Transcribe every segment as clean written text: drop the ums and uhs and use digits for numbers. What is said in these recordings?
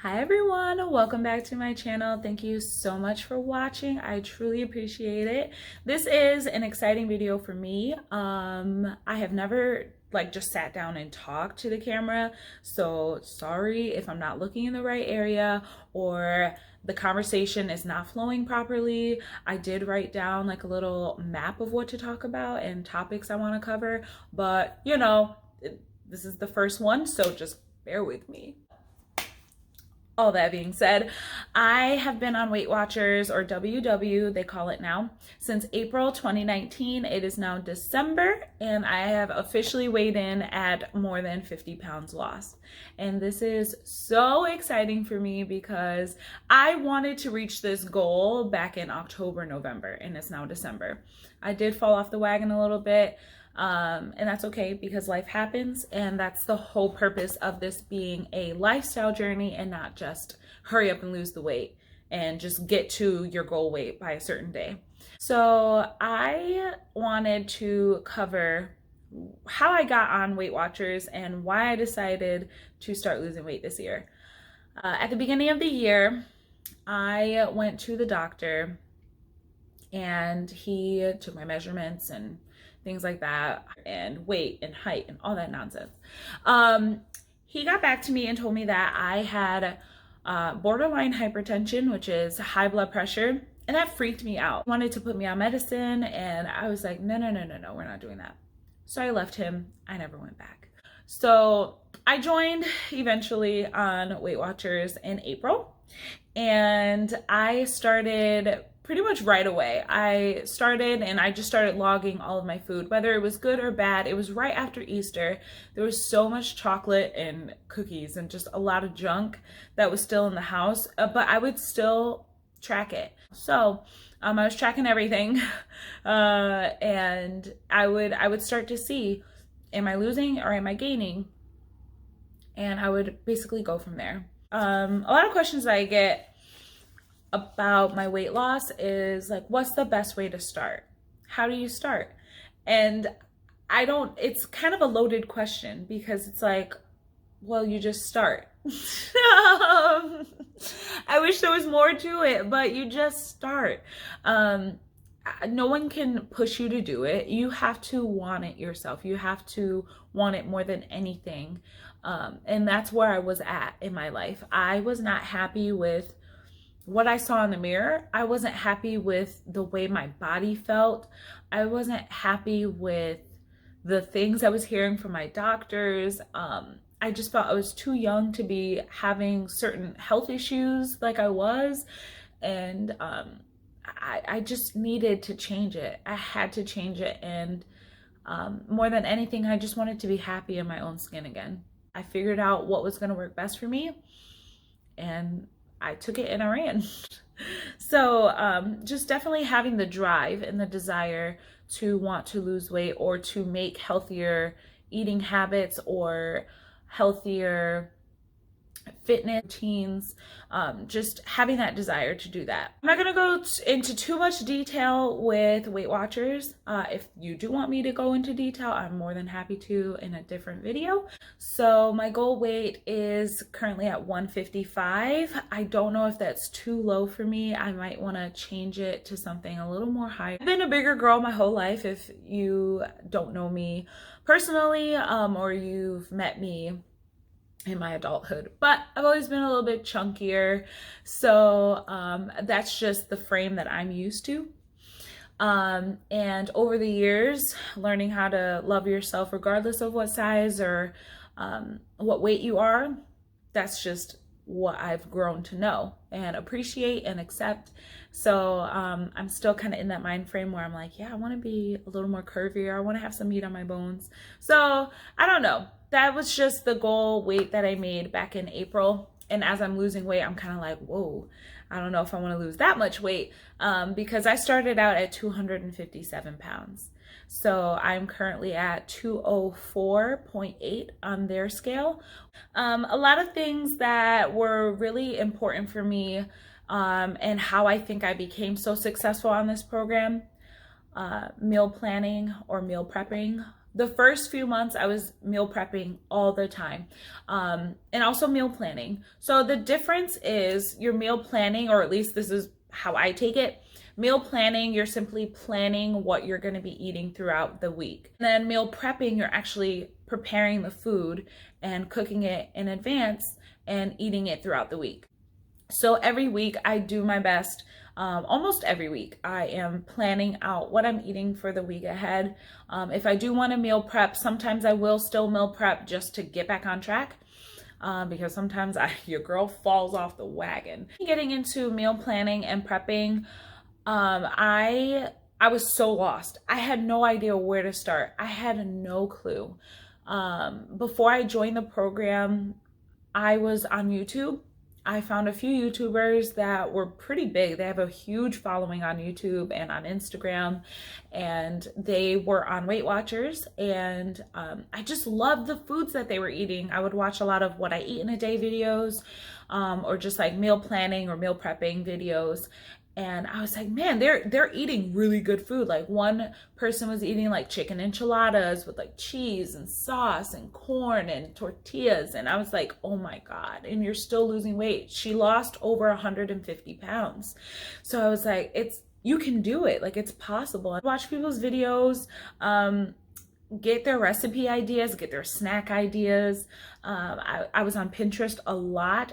Hi everyone, welcome back to my channel. Thank you so much for watching. I truly appreciate it. This is an exciting video for me. I have never just sat down and talked to the camera, so sorry if I'm not looking in the right area or the conversation is not flowing properly. I did write down like a little map of what to talk about and topics I want to cover, but this is the first one, so just bear with me. All that being said, I have been on Weight Watchers, or WW, they call it now, since April 2019. It is now December, and I have officially weighed in at more than 50 pounds lost. And this is so exciting for me because I wanted to reach this goal back in October, November, and it's now December. I did fall off the wagon a little bit. And that's okay because life happens, and that's the whole purpose of this being a lifestyle journey and not just hurry up and lose the weight and just get to your goal weight by a certain day. So I wanted to cover how I got on Weight Watchers and why I decided to start losing weight this year. At the beginning of the year, I went to the doctor and he took my measurements and things like that, and weight and height and all that nonsense. He got back to me and told me that I had borderline hypertension, which is high blood pressure, and that freaked me out. He wanted to put me on medicine, and I was like, no, we're not doing that. So I left him. I never went back. So I joined eventually on Weight Watchers in April, and I started pretty much right away. I just started logging all of my food, whether it was good or bad. It was right after Easter. There was so much chocolate and cookies and just a lot of junk that was still in the house, but I would still track it. So I was tracking everything, and I would start to see, am I losing or am I gaining? And I would basically go from there. A lot of questions that I get about my weight loss is like, what's the best way to start? How do you start? And it's kind of a loaded question because it's like, well, you just start. I wish there was more to it, but you just start. No one can push you to do it. You have to want it yourself. You have to want it more than anything. And that's where I was at in my life. I was not happy with what I saw in the mirror. I wasn't happy with the way my body felt. I wasn't happy with the things I was hearing from my doctors. I just felt I was too young to be having certain health issues like I was. And I just needed to change it. I had to change it. And more than anything, I just wanted to be happy in my own skin again. I figured out what was going to work best for me, and I took it and I ran. So just definitely having the drive and the desire to want to lose weight or to make healthier eating habits or healthier fitness routines, just having that desire to do that. I'm not going to go into too much detail with Weight Watchers. If you do want me to go into detail, I'm more than happy to in a different video. So my goal weight is currently at 155. I don't know if that's too low for me. I might want to change it to something a little more high. I've been a bigger girl my whole life. If you don't know me personally, or you've met me in my adulthood, but I've always been a little bit chunkier, so that's just the frame that I'm used to. And over the years, learning how to love yourself regardless of what size or what weight you are, that's just what I've grown to know and appreciate and accept. So I'm still kind of in that mind frame where I'm like, yeah, I want to be a little more curvier. I want to have some meat on my bones. So I don't know. That was just the goal weight that I made back in April. And as I'm losing weight, I'm kind of like, whoa, I don't know if I want to lose that much weight, because I started out at 257 pounds. So I'm currently at 204.8 on their scale. A lot of things that were really important for me, and how I think I became so successful on this program, meal planning or meal prepping. The first few months I was meal prepping all the time, and also meal planning. So the difference is your meal planning, or at least this is how I take it. Meal planning, you're simply planning what you're going to be eating throughout the week. And then meal prepping, you're actually preparing the food and cooking it in advance and eating it throughout the week. So every week I do my best. Almost every week I am planning out what I'm eating for the week ahead. If I do want to meal prep, sometimes I will still meal prep just to get back on track. Because sometimes your girl falls off the wagon. Getting into meal planning and prepping, I was so lost. I had no idea where to start. I had no clue. Before I joined the program, I was on YouTube. I found a few YouTubers that were pretty big. They have a huge following on YouTube and on Instagram, and they were on Weight Watchers, and I just loved the foods that they were eating. I would watch a lot of what I eat in a day videos, or just like meal planning or meal prepping videos. And I was like, man, they're eating really good food. Like one person was eating like chicken enchiladas with like cheese and sauce and corn and tortillas. And I was like, oh my God, and you're still losing weight. She lost over 150 pounds. So I was like, you can do it. Like, it's possible. I watch people's videos, get their recipe ideas, get their snack ideas. I was on Pinterest a lot.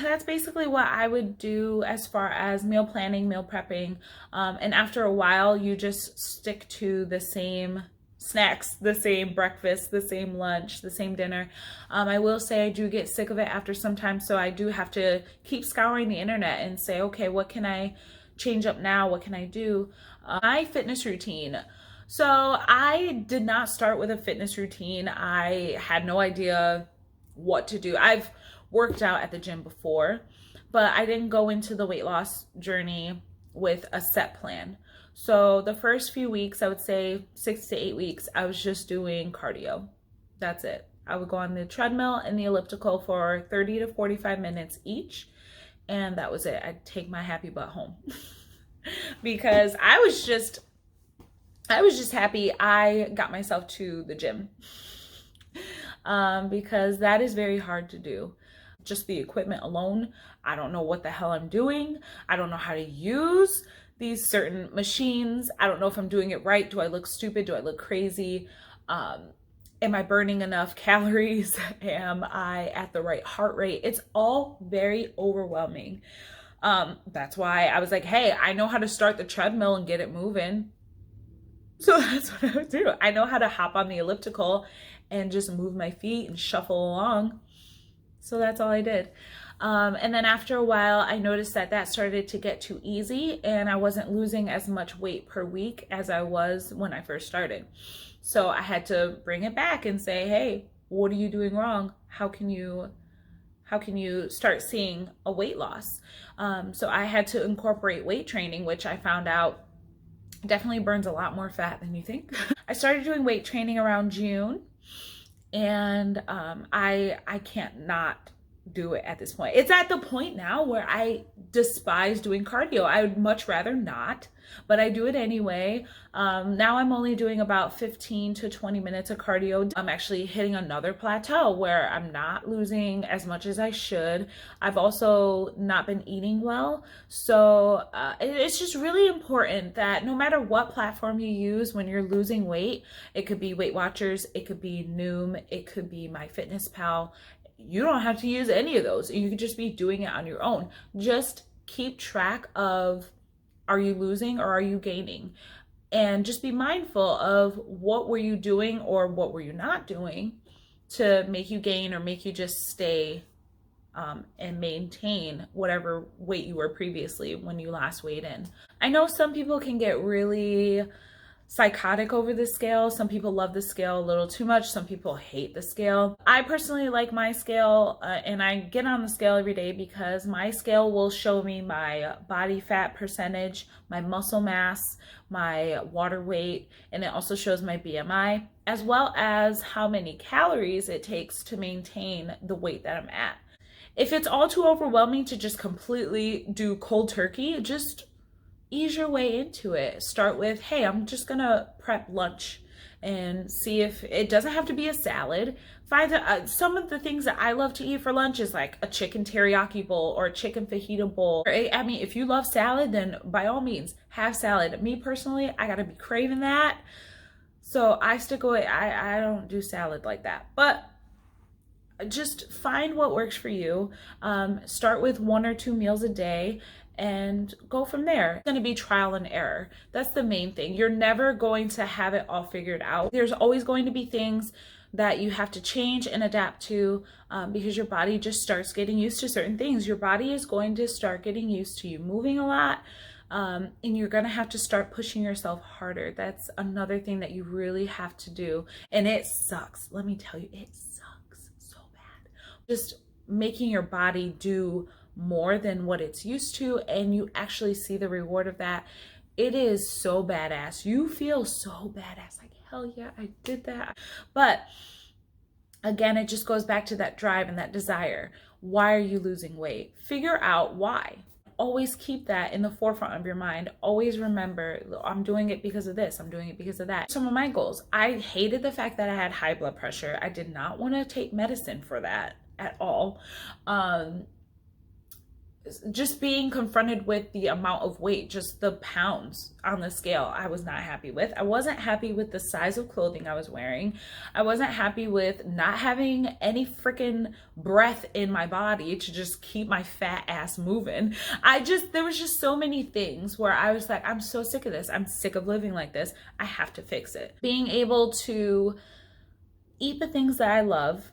That's basically what I would do as far as meal planning, meal prepping. And after a while, you just stick to the same snacks, the same breakfast, the same lunch, the same dinner. I will say I do get sick of it after some time, so I do have to keep scouring the internet and say, okay, what can I change up now? What can I do? My fitness routine. So I did not start with a fitness routine. I had no idea what to do. I've worked out at the gym before, but I didn't go into the weight loss journey with a set plan. So the first few weeks, I would say 6 to 8 weeks, I was just doing cardio. That's it. I would go on the treadmill and the elliptical for 30 to 45 minutes each, and that was it. I'd take my happy butt home because I was just happy I got myself to the gym, because that is very hard to do. Just the equipment alone, I don't know what the hell I'm doing. I don't know how to use these certain machines. I don't know if I'm doing it right. Do I look stupid? Do I look crazy? Am I burning enough calories? Am I at the right heart rate? It's all very overwhelming. That's why I was like, hey, I know how to start the treadmill and get it moving. So that's what I would do. I know how to hop on the elliptical and just move my feet and shuffle along. So that's all I did. And then after a while, I noticed that started to get too easy, and I wasn't losing as much weight per week as I was when I first started. So I had to bring it back and say, hey, what are you doing wrong? How can you start seeing a weight loss? So I had to incorporate weight training, which I found out definitely burns a lot more fat than you think. I started doing weight training around June, and I can't not do it at this point. It's at the point now where I despise doing cardio. I would much rather not, but I do it anyway. Now I'm only doing about 15 to 20 minutes of cardio. I'm actually hitting another plateau where I'm not losing as much as I should. I've also not been eating well. So it's just really important that no matter what platform you use when you're losing weight, it could be Weight Watchers, it could be Noom, it could be MyFitnessPal. You don't have to use any of those. You could just be doing it on your own. Just keep track of, are you losing or are you gaining? And just be mindful of what were you doing or what were you not doing to make you gain or make you just stay and maintain whatever weight you were previously when you last weighed in. I know some people can get really psychotic over the scale. Some people love the scale a little too much. Some people hate the scale. I personally like my scale, and I get on the scale every day because my scale will show me my body fat percentage, my muscle mass, my water weight, and it also shows my BMI, as well as how many calories it takes to maintain the weight that I'm at. If it's all too overwhelming to just completely do cold turkey, just ease your way into it. Start with, hey, I'm just gonna prep lunch. and see if it doesn't have to be a salad. Find some of the things that I love to eat for lunch is like a chicken teriyaki bowl or a chicken fajita bowl. I mean, if you love salad, then by all means have salad. Me personally, I gotta be craving that, so I stick away. I don't do salad like that, but just find what works for you. Start with 1 or 2 meals a day and go from there. It's going to be trial and error. That's the main thing. You're never going to have it all figured out. There's always going to be things that you have to change and adapt to, because your body just starts getting used to certain things. Your body is going to start getting used to you moving a lot, and you're going to have to start pushing yourself harder. That's another thing that you really have to do. And it sucks. Let me tell you, it sucks so bad. Just making your body do more than what it's used to, and you actually see the reward of that. It is so badass. You feel so badass, like, hell yeah, I did that. But again, it just goes back to that drive and that desire. Why are you losing weight? Figure out why. Always keep that in the forefront of your mind. Always remember, I'm doing it because of this. I'm doing it because of that. Some of my goals. I hated the fact that I had high blood pressure. I did not want to take medicine for that at all. Just being confronted with the amount of weight, just the pounds on the scale, I was not happy with. I wasn't happy with the size of clothing I was wearing. I wasn't happy with not having any freaking breath in my body to just keep my fat ass moving. There was just so many things where I was like, I'm so sick of this. I'm sick of living like this. I have to fix it. Being able to eat the things that I love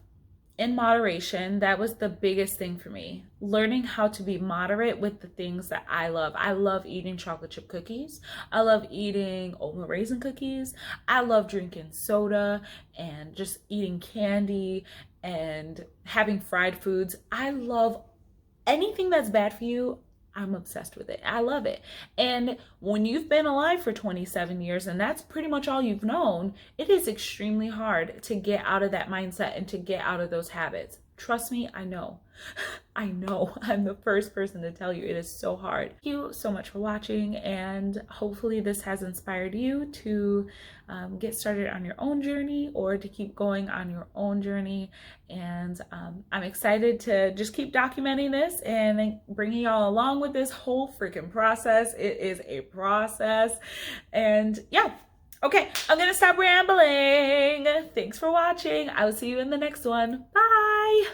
in moderation, that was the biggest thing for me. Learning how to be moderate with the things that I love. I love eating chocolate chip cookies. I love eating oatmeal raisin cookies. I love drinking soda and just eating candy and having fried foods. I love anything that's bad for you. I'm obsessed with it. I love it. And when you've been alive for 27 years and that's pretty much all you've known, it is extremely hard to get out of that mindset and to get out of those habits. Trust me, I know. I know. I'm the first person to tell you it is so hard. Thank you so much for watching, and hopefully this has inspired you to get started on your own journey or to keep going on your own journey. And I'm excited to just keep documenting this and bringing y'all along with this whole freaking process. It is a process. And yeah. Okay, I'm gonna stop rambling. Thanks for watching. I will see you in the next one. Bye.